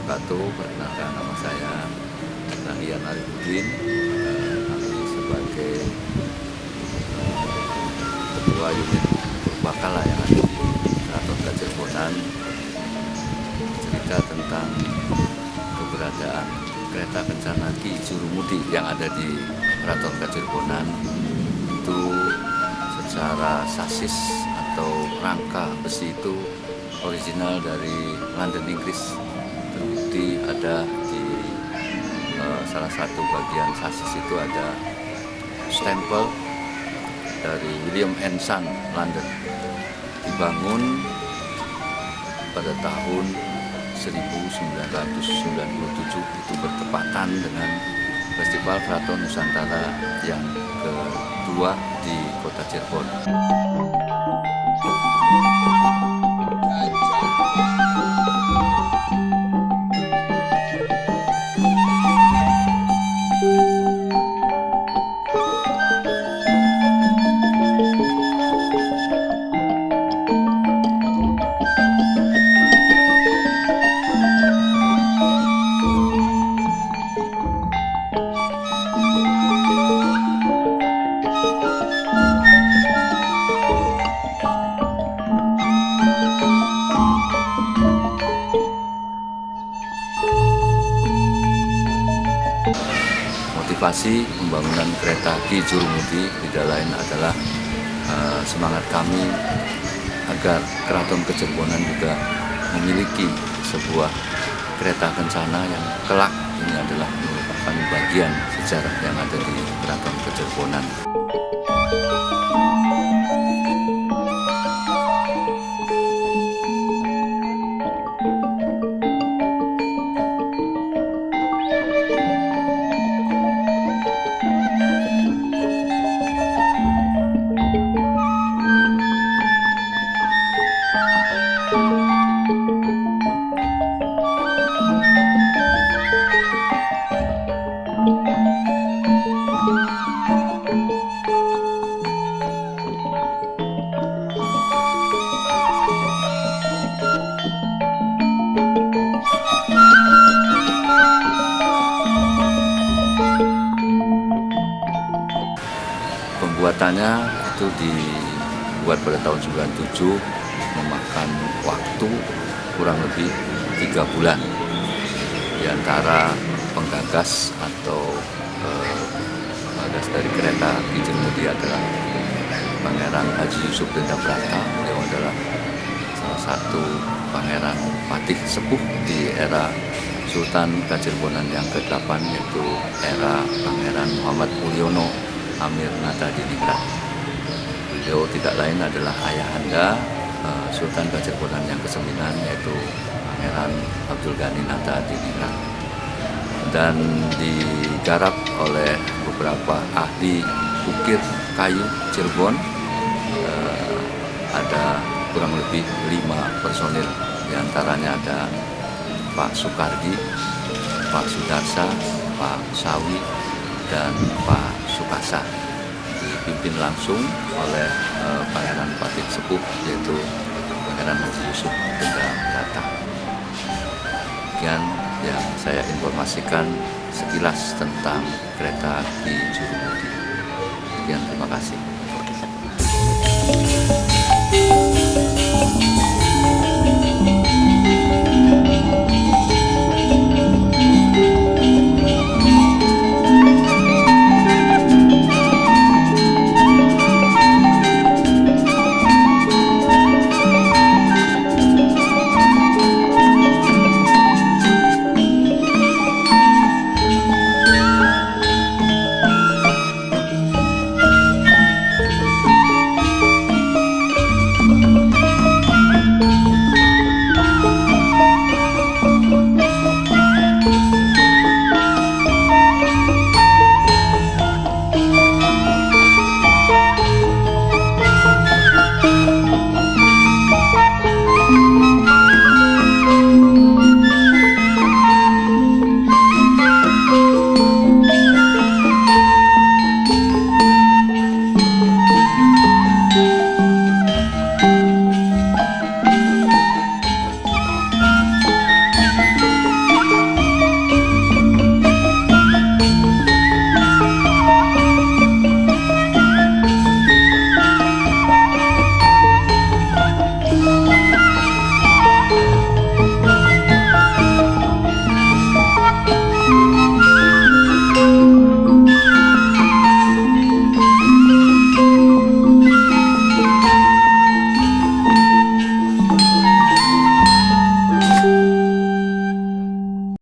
wabarakatuh. Perkenalkan, nama saya Rahian Arifudin. Kami sebagai ketua unit Purbakala yang ada di Keraton Kajirbonan cerita tentang keberadaan kereta kencana Ki Jurumudi yang ada di Keraton Kajirbonan. Itu secara sasis atau rangka besi itu original dari London, Inggris. Terbukti ada di salah satu bagian sasis itu ada stempel dari William and Son, London. Dibangun pada tahun 1997, itu bertepatan dengan Festival Keraton Nusantara yang kedua di Kota Cirebon. Motivasi pembangunan kereta Ki Jurumudi tidak lain adalah semangat kami agar Keraton Kajirbonan juga memiliki sebuah kereta kencana yang kelak ini adalah merupakan bagian sejarah yang ada di Keraton Kajirbonan. Pembuatannya itu dibuat pada tahun 97, memakan waktu kurang lebih 3 bulan. Di antara penggagas atau penggagas dari kereta Ki Jurumudi adalah Pangeran Haji Yusuf Dendabrata. Beliau adalah salah satu pangeran patih sepuh di era Sultan Kajirbonan yang ke-8, yaitu era Pangeran Muhammad Mulyono Amir Nadadiningrat. Beliau tidak lain adalah ayahanda Sultan Kajirbonan yang ke-9, yaitu Pangeran Abdul Ghani Nadadiningrat. Dan digarap oleh beberapa ahli ukir kayu Cirebon. Ada kurang lebih 5 personil, diantaranya ada Pak Soekardi, Pak Sudarsa, Pak Sawi, dan Pak Sukasa. Dipimpin langsung oleh Pangeran Patih Sepuh, yaitu Pangeran Haji Yusuf Dendabrata. Demikian yang saya informasikan sekilas tentang kereta Ki Jurumudi. Sekian, terima kasih.